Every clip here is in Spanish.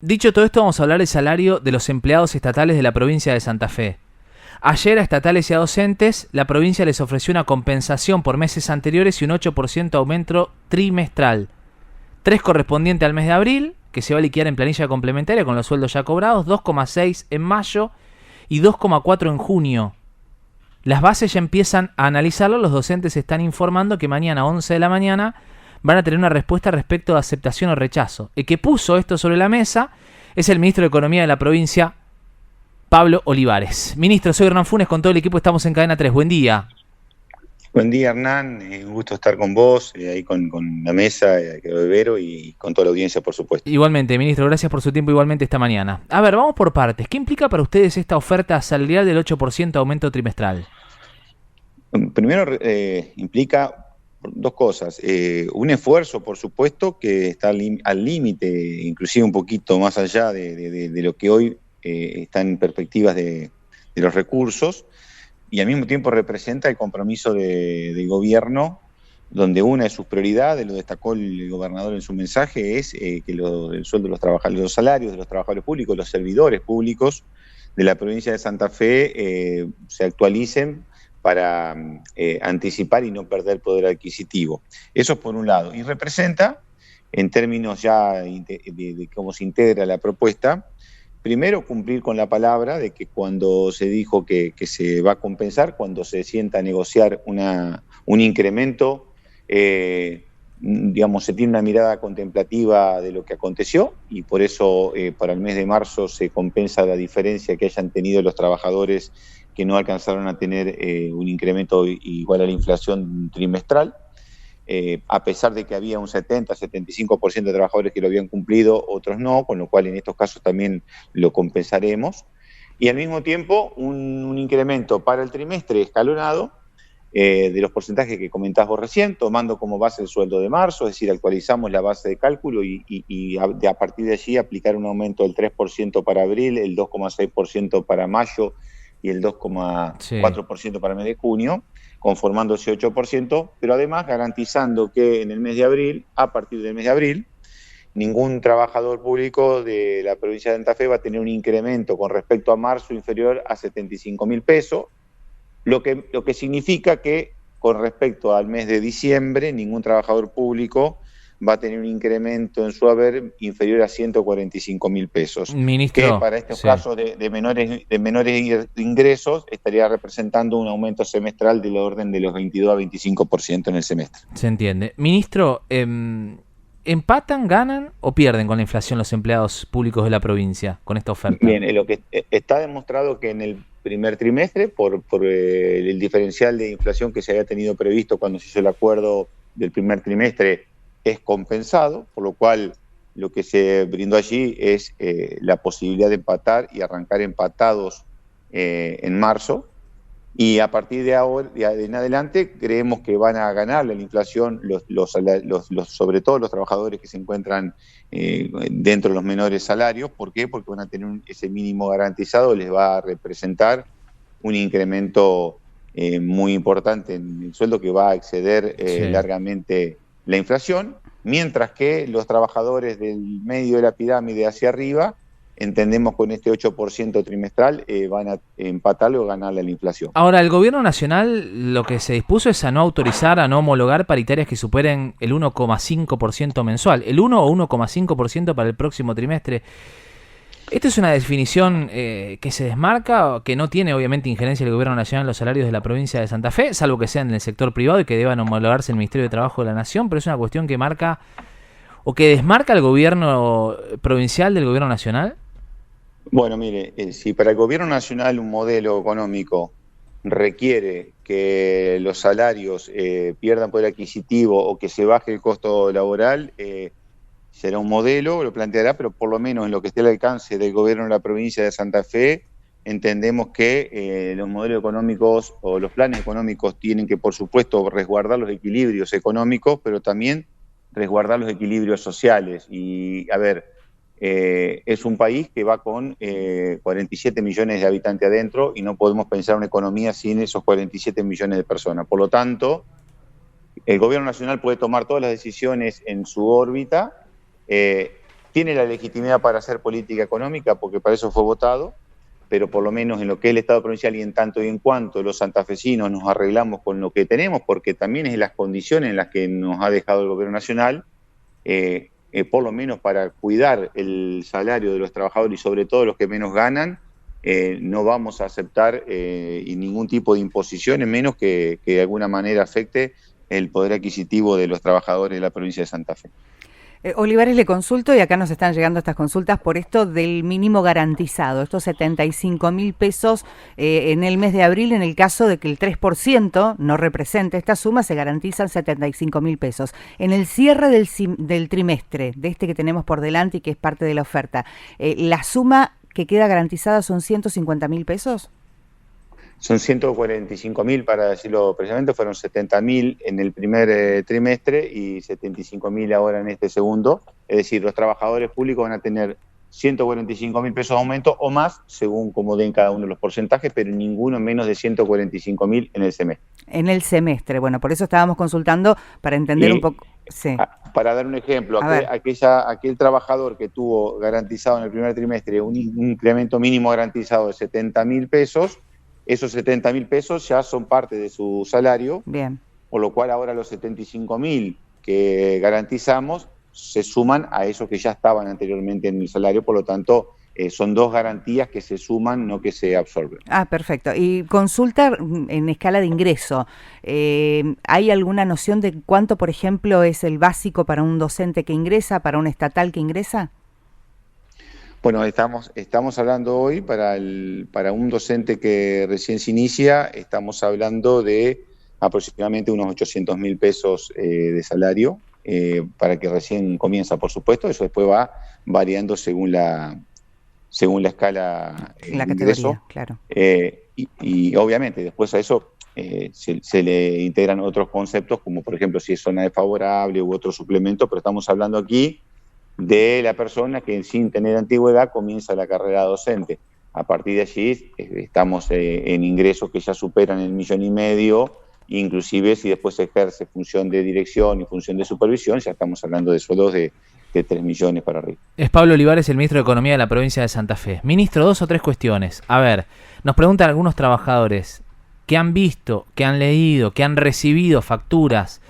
Dicho todo esto, vamos a hablar del salario de los empleados estatales de la provincia de Santa Fe. Ayer a estatales y a docentes, la provincia les ofreció una compensación por meses anteriores y un 8% aumento trimestral. 3 correspondiente al mes de abril, que se va a liquidar en planilla complementaria con los sueldos ya cobrados, 2,6 en mayo y 2,4 en junio. Las bases ya empiezan a analizarlo, los docentes están informando que mañana a 11 de la mañana van a tener una respuesta respecto de aceptación o rechazo. El que puso esto sobre la mesa es el ministro de Economía de la provincia, Pablo Olivares. Ministro, soy Hernán Funes, con todo el equipo estamos en Cadena 3. Buen día. Buen día, Hernán. Un gusto estar con vos, ahí con la mesa, Vero, y con toda la audiencia, por supuesto. Igualmente, ministro, gracias por su tiempo igualmente esta mañana. A ver, vamos por partes. ¿Qué implica para ustedes esta oferta salarial del 8% aumento trimestral? Primero, implica dos cosas. Un esfuerzo, por supuesto, que está al límite, inclusive un poquito más allá de lo que hoy está en perspectivas de los recursos, y al mismo tiempo representa el compromiso del gobierno, donde una de sus prioridades, lo destacó el gobernador en su mensaje, es que el sueldo de los trabajadores, los salarios de los trabajadores públicos, los servidores públicos de la provincia de Santa Fe se actualicen para anticipar y no perder poder adquisitivo. Eso es por un lado. Y representa, en términos ya de cómo se integra la propuesta, primero, cumplir con la palabra de que cuando se dijo que se va a compensar, cuando se sienta a negociar un incremento, digamos, se tiene una mirada contemplativa de lo que aconteció, y por eso para el mes de marzo se compensa la diferencia que hayan tenido los trabajadores que no alcanzaron a tener un incremento igual a la inflación trimestral. A pesar de que había un 70-75% de trabajadores que lo habían cumplido, otros no, con lo cual en estos casos también lo compensaremos. Y al mismo tiempo un incremento para el trimestre escalonado de los porcentajes que comentás vos recién, tomando como base el sueldo de marzo, es decir, actualizamos la base de cálculo y a partir de allí aplicar un aumento del 3% para abril, el 2,6% para mayo y el 2,4% para el mes de junio, conformando ese 8%, pero además garantizando que en el mes de abril, a partir del mes de abril, ningún trabajador público de la provincia de Santa Fe va a tener un incremento con respecto a marzo inferior a 75.000 pesos, lo que significa que con respecto al mes de diciembre, ningún trabajador público va a tener un incremento en su haber inferior a 145.000 pesos. Ministro, que para estos casos de menores ingresos estaría representando un aumento semestral del orden de los 22 a 25% en el semestre. Se entiende. Ministro, ¿empatan, ganan o pierden con la inflación los empleados públicos de la provincia con esta oferta? Bien, lo que está demostrado que en el primer trimestre, por el diferencial de inflación que se había tenido previsto cuando se hizo el acuerdo del primer trimestre, es compensado, por lo cual lo que se brindó allí es la posibilidad de empatar y arrancar empatados en marzo, y a partir de ahora en adelante creemos que van a ganarle la inflación sobre todo los trabajadores que se encuentran dentro de los menores salarios. ¿Por qué? Porque van a tener ese mínimo garantizado, les va a representar un incremento muy importante en el sueldo que va a exceder largamente la inflación, mientras que los trabajadores del medio de la pirámide hacia arriba, entendemos con este 8% trimestral, van a empatarle o ganarle a la inflación. Ahora, el gobierno nacional lo que se dispuso es a no autorizar, a no homologar paritarias que superen el 1,5% mensual, el 1 o 1,5% para el próximo trimestre. ¿Esta es una definición que se desmarca, que no tiene obviamente injerencia el gobierno nacional en los salarios de la provincia de Santa Fe, salvo que sean en el sector privado y que deban homologarse el Ministerio de Trabajo de la Nación, pero es una cuestión que marca o que desmarca al gobierno provincial del gobierno nacional? Bueno, mire, si para el gobierno nacional un modelo económico requiere que los salarios pierdan poder adquisitivo o que se baje el costo laboral, será un modelo, lo planteará, pero por lo menos en lo que esté al alcance del gobierno de la provincia de Santa Fe, entendemos que los modelos económicos o los planes económicos tienen que, por supuesto, resguardar los equilibrios económicos, pero también resguardar los equilibrios sociales. Y, a ver, es un país que va con 47 millones de habitantes adentro y no podemos pensar una economía sin esos 47 millones de personas. Por lo tanto, el gobierno nacional puede tomar todas las decisiones en su órbita, tiene la legitimidad para hacer política económica porque para eso fue votado, pero por lo menos en lo que es el Estado provincial y en tanto y en cuanto los santafesinos nos arreglamos con lo que tenemos, porque también es las condiciones en las que nos ha dejado el gobierno nacional, por lo menos para cuidar el salario de los trabajadores y sobre todo los que menos ganan, no vamos a aceptar ningún tipo de imposiciones, menos que de alguna manera afecte el poder adquisitivo de los trabajadores de la provincia de Santa Fe. Olivares, le consulto, y acá nos están llegando estas consultas por esto del mínimo garantizado, estos 75.000 pesos en el mes de abril, en el caso de que el 3% no represente esta suma, se garantizan 75.000 pesos. En el cierre del trimestre, de este que tenemos por delante y que es parte de la oferta, ¿la suma que queda garantizada son 150.000 pesos? Son 145.000, para decirlo precisamente, fueron 70.000 en el primer trimestre y 75.000 ahora en este segundo. Es decir, los trabajadores públicos van a tener 145.000 pesos de aumento o más, según como den cada uno de los porcentajes, pero ninguno menos de 145.000 en el semestre. En el semestre, bueno, por eso estábamos consultando para entender un poco. Sí. Para dar un ejemplo, aquel trabajador que tuvo garantizado en el primer trimestre un incremento mínimo garantizado de 70.000 pesos, esos 70.000 pesos ya son parte de su salario. Bien. Por lo cual ahora los 75.000 que garantizamos se suman a esos que ya estaban anteriormente en el salario, por lo tanto son dos garantías que se suman, no que se absorben. Perfecto. Y consulta en escala de ingreso. ¿Hay alguna noción de cuánto, por ejemplo, es el básico para un docente que ingresa, para un estatal que ingresa? Bueno, estamos hablando hoy para un docente que recién se inicia, estamos hablando de aproximadamente unos 800.000 pesos de salario para que recién comienza, por supuesto. Eso después va variando según la escala de ingreso. Claro. Y obviamente después a eso se le integran otros conceptos, como por ejemplo si es zona desfavorable u otro suplemento, pero estamos hablando aquí de la persona que sin tener antigüedad comienza la carrera docente. A partir de allí estamos en ingresos que ya superan el 1,5 millones, inclusive si después se ejerce función de dirección y función de supervisión, ya estamos hablando de sueldos de 3 millones para arriba. Es Pablo Olivares, el ministro de Economía de la provincia de Santa Fe. Ministro, 2 o 3 cuestiones. A ver, nos preguntan algunos trabajadores que han visto, que han leído, que han recibido facturas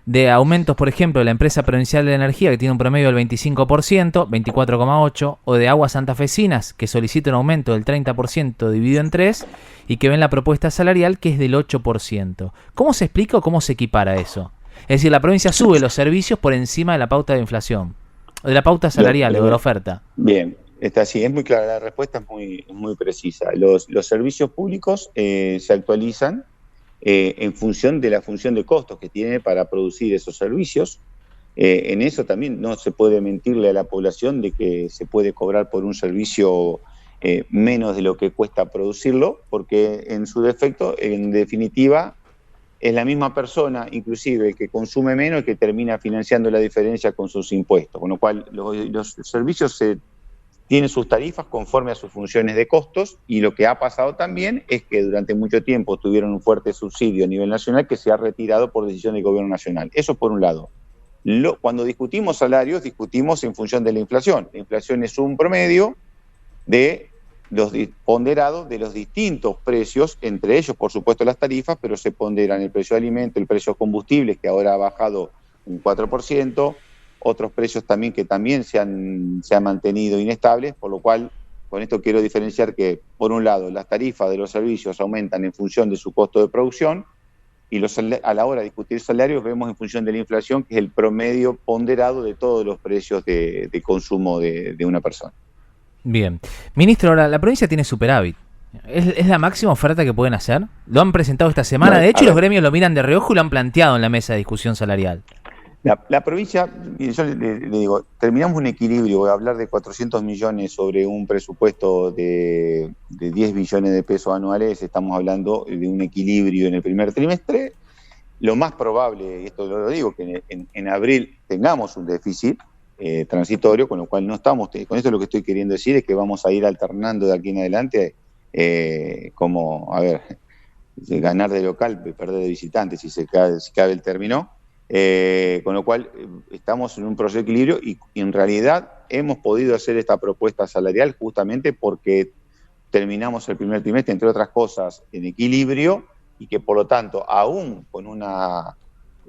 de aumentos, por ejemplo, de la empresa provincial de energía, que tiene un promedio del 25%, 24,8%, o de Aguas Santafesinas, que solicita un aumento del 30% dividido en 3, y que ven la propuesta salarial, que es del 8%. ¿Cómo se explica o cómo se equipara eso? Es decir, la provincia sube los servicios por encima de la pauta de inflación, o de la pauta salarial, o de la oferta. Bien, está así, es muy clara, la respuesta es muy precisa. Los servicios públicos se actualizan en función de la función de costos que tiene para producir esos servicios. En eso también no se puede mentirle a la población de que se puede cobrar por un servicio menos de lo que cuesta producirlo, porque en su defecto, en definitiva, es la misma persona, inclusive el que consume menos, el que termina financiando la diferencia con sus impuestos, con lo cual los servicios tienen sus tarifas conforme a sus funciones de costos, y lo que ha pasado también es que durante mucho tiempo tuvieron un fuerte subsidio a nivel nacional que se ha retirado por decisión del gobierno nacional. Eso por un lado. Cuando discutimos salarios, discutimos en función de la inflación. La inflación es un promedio de los ponderados de los distintos precios, entre ellos, por supuesto, las tarifas, pero se ponderan el precio de alimento, el precio de combustibles, que ahora ha bajado un 4%, otros precios también que también se han mantenido inestables, por lo cual con esto quiero diferenciar que, por un lado, las tarifas de los servicios aumentan en función de su costo de producción, y a la hora de discutir salarios vemos en función de la inflación, que es el promedio ponderado de todos los precios de consumo de una persona. Bien. Ministro, ahora la provincia tiene superávit. ¿Es la máxima oferta que pueden hacer? Lo han presentado esta semana, de hecho, y los gremios lo miran de reojo y lo han planteado en la mesa de discusión salarial. La provincia, yo le digo, terminamos un equilibrio, voy a hablar de 400 millones sobre un presupuesto de 10 billones de pesos anuales, estamos hablando de un equilibrio en el primer trimestre. Lo más probable, y esto lo digo, que en abril tengamos un déficit transitorio, con lo cual no estamos, con esto lo que estoy queriendo decir es que vamos a ir alternando de aquí en adelante ganar de local, perder de visitante, si cabe el término. Con lo cual estamos en un proceso de equilibrio y en realidad hemos podido hacer esta propuesta salarial justamente porque terminamos el primer trimestre, entre otras cosas, en equilibrio, y que por lo tanto, aún con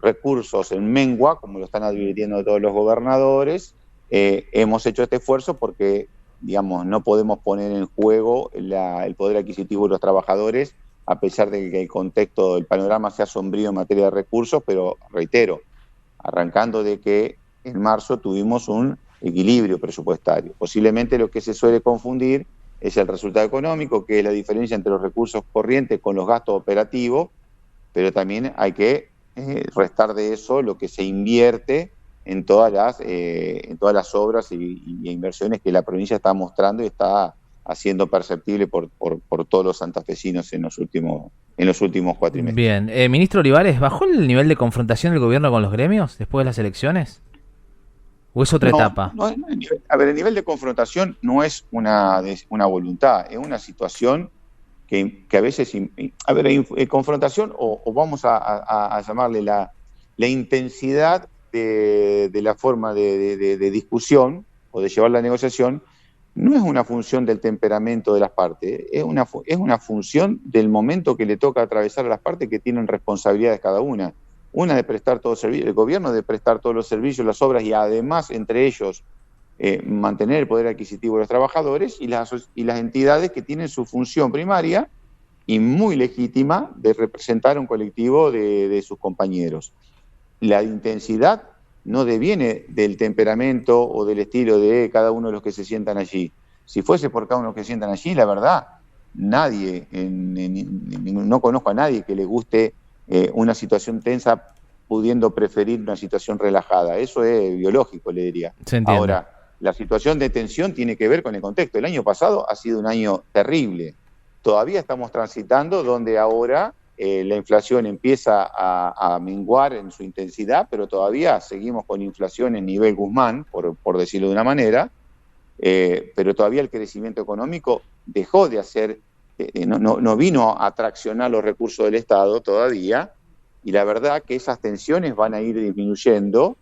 recursos en mengua, como lo están advirtiendo todos los gobernadores, hemos hecho este esfuerzo porque, digamos, no podemos poner en juego el poder adquisitivo de los trabajadores, a pesar de que el contexto, el panorama sea sombrío en materia de recursos, pero reitero, arrancando de que en marzo tuvimos un equilibrio presupuestario. Posiblemente lo que se suele confundir es el resultado económico, que es la diferencia entre los recursos corrientes con los gastos operativos, pero también hay que restar de eso lo que se invierte en todas las obras y inversiones que la provincia está mostrando y está haciendo perceptible por todos los santafesinos en los últimos cuatrimestres. Bien. Ministro Olivares, ¿bajó el nivel de confrontación del gobierno con los gremios después de las elecciones? ¿O es otra etapa? No, a ver, el nivel de confrontación no es una voluntad, es una situación que a veces... A ver, confrontación o vamos a llamarle la intensidad de la forma de discusión o de llevar la negociación, no es una función del temperamento de las partes, es una función del momento que le toca atravesar a las partes que tienen responsabilidades cada una. Una de prestar todo servicio, el gobierno de prestar todos los servicios, las obras y además entre ellos mantener el poder adquisitivo de los trabajadores y las entidades que tienen su función primaria y muy legítima de representar a un colectivo de sus compañeros. La intensidad no deviene del temperamento o del estilo de cada uno de los que se sientan allí. Si fuese por cada uno de los que se sientan allí, la verdad, nadie, no conozco a nadie que le guste una situación tensa pudiendo preferir una situación relajada. Eso es biológico, le diría. Ahora, la situación de tensión tiene que ver con el contexto. El año pasado ha sido un año terrible. Todavía estamos transitando donde ahora la inflación empieza a menguar en su intensidad, pero todavía seguimos con inflación en nivel Guzmán, por decirlo de una manera, pero todavía el crecimiento económico dejó de hacer, no vino a traccionar los recursos del Estado todavía, y la verdad que esas tensiones van a ir disminuyendo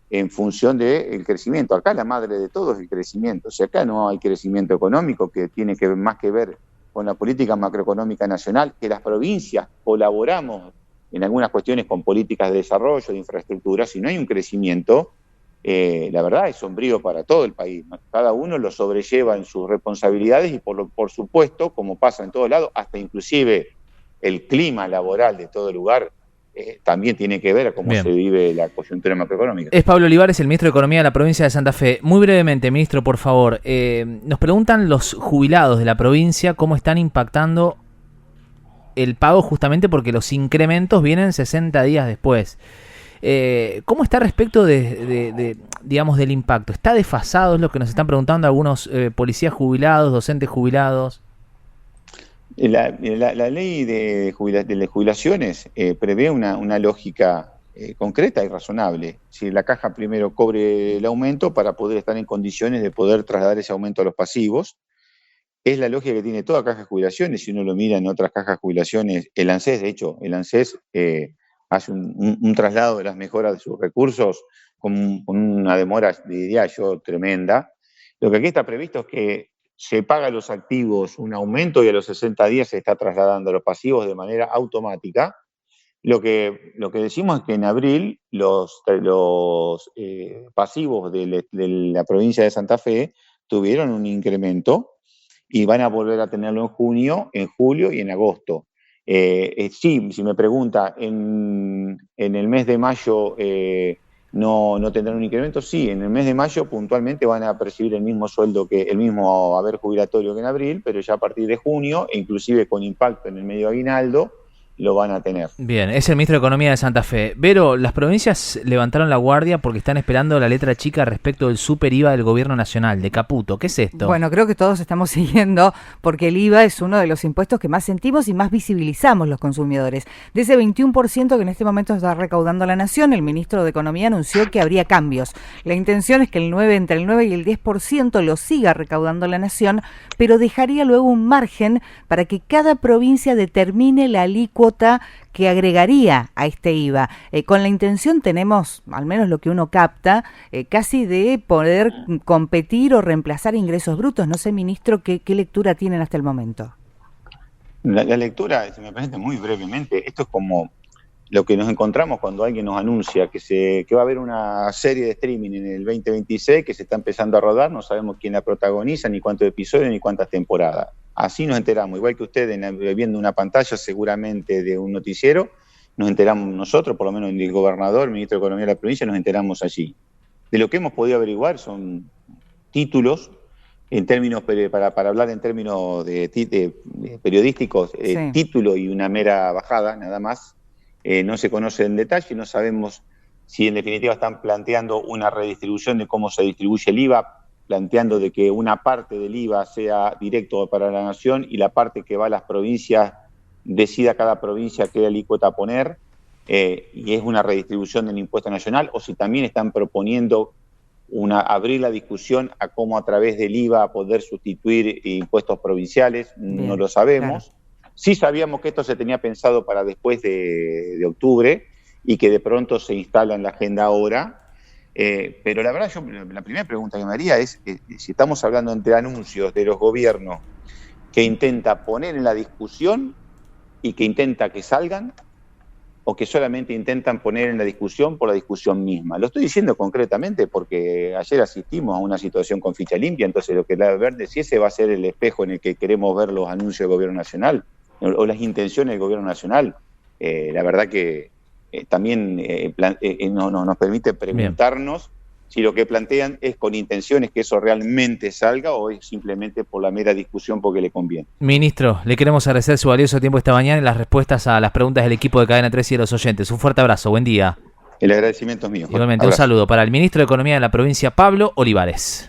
en función del crecimiento. Acá la madre de todo es el crecimiento. O sea, acá no hay crecimiento económico que tiene más que ver con la política macroeconómica nacional, que las provincias colaboramos en algunas cuestiones con políticas de desarrollo, de infraestructura. Si no hay un crecimiento, la verdad es sombrío para todo el país, ¿no? Cada uno lo sobrelleva en sus responsabilidades y por supuesto, como pasa en todos lados, hasta inclusive el clima laboral de todo lugar también tiene que ver a cómo se vive la coyuntura macroeconómica. Es Pablo Olivares, el ministro de Economía de la provincia de Santa Fe. Muy brevemente, ministro, por favor, nos preguntan los jubilados de la provincia cómo están impactando el pago justamente porque los incrementos vienen 60 días después. ¿Cómo está respecto digamos, del impacto? ¿Está desfasado? Es lo que nos están preguntando algunos policías jubilados, docentes jubilados. La ley de jubilaciones prevé una lógica concreta y razonable. Si la caja primero cobre el aumento para poder estar en condiciones de poder trasladar ese aumento a los pasivos, es la lógica que tiene toda caja de jubilaciones. Si uno lo mira en otras cajas de jubilaciones, el ANSES, de hecho, hace un traslado de las mejoras de sus recursos con una demora, diría yo, tremenda. Lo que aquí está previsto es que se paga a los activos un aumento y a los 60 días se está trasladando a los pasivos de manera automática. Lo que decimos es que en abril los pasivos de la provincia de Santa Fe tuvieron un incremento y van a volver a tenerlo en junio, en julio y en agosto. Sí, si me pregunta, en el mes de mayo no tendrán un incremento. Sí, en el mes de mayo puntualmente van a percibir el mismo sueldo, el mismo haber jubilatorio que en abril, pero ya a partir de junio, e inclusive con impacto en el medio aguinaldo, lo van a tener. Bien, es el ministro de Economía de Santa Fe. Vero, las provincias levantaron la guardia porque están esperando la letra chica respecto del super IVA del gobierno nacional, de Caputo. ¿Qué es esto? Bueno, creo que todos estamos siguiendo porque el IVA es uno de los impuestos que más sentimos y más visibilizamos los consumidores. De ese 21% que en este momento está recaudando la Nación, el ministro de Economía anunció que habría cambios. La intención es que entre el 9 y el 10% lo siga recaudando la Nación, pero dejaría luego un margen para que cada provincia determine la alícuota cuota que agregaría a este IVA. Con la intención tenemos, al menos lo que uno capta, casi de poder competir o reemplazar ingresos brutos. No sé, ministro, ¿qué lectura tienen hasta el momento? La lectura, si me permite muy brevemente, esto es como lo que nos encontramos cuando alguien nos anuncia que va a haber una serie de streaming en el 2026 que se está empezando a rodar, no sabemos quién la protagoniza, ni cuántos episodios, ni cuántas temporadas. Así nos enteramos, igual que ustedes viendo una pantalla seguramente de un noticiero, nos enteramos nosotros, por lo menos el gobernador, el ministro de Economía de la provincia, nos enteramos allí. De lo que hemos podido averiguar son títulos, en términos, para hablar en términos de periodísticos, Sí. Título y una mera bajada, nada más. No se conoce en detalle, no sabemos si en definitiva están planteando una redistribución de cómo se distribuye el IVA, planteando de que una parte del IVA sea directo para la nación y la parte que va a las provincias, decida cada provincia qué alícuota poner, y es una redistribución del impuesto nacional, o si también están proponiendo abrir la discusión a cómo a través del IVA poder sustituir impuestos provinciales. Bien, no lo sabemos. Claro. Sí sabíamos que esto se tenía pensado para después de octubre y que de pronto se instala en la agenda ahora, pero la verdad la primera pregunta que me haría es si estamos hablando entre anuncios de los gobiernos que intenta poner en la discusión y que intenta que salgan, o que solamente intentan poner en la discusión por la discusión misma. Lo estoy diciendo concretamente porque ayer asistimos a una situación con ficha limpia, entonces lo que la verdad si ese va a ser el espejo en el que queremos ver los anuncios del gobierno nacional o las intenciones del gobierno nacional. La verdad que también nos permite preguntarnos si lo que plantean es con intenciones que eso realmente salga o es simplemente por la mera discusión porque le conviene. Ministro, le queremos agradecer su valioso tiempo esta mañana y las respuestas a las preguntas del equipo de Cadena 3 y de los oyentes. Un fuerte abrazo, buen día. El agradecimiento es mío. Igualmente, un saludo para el ministro de Economía de la provincia, Pablo Olivares.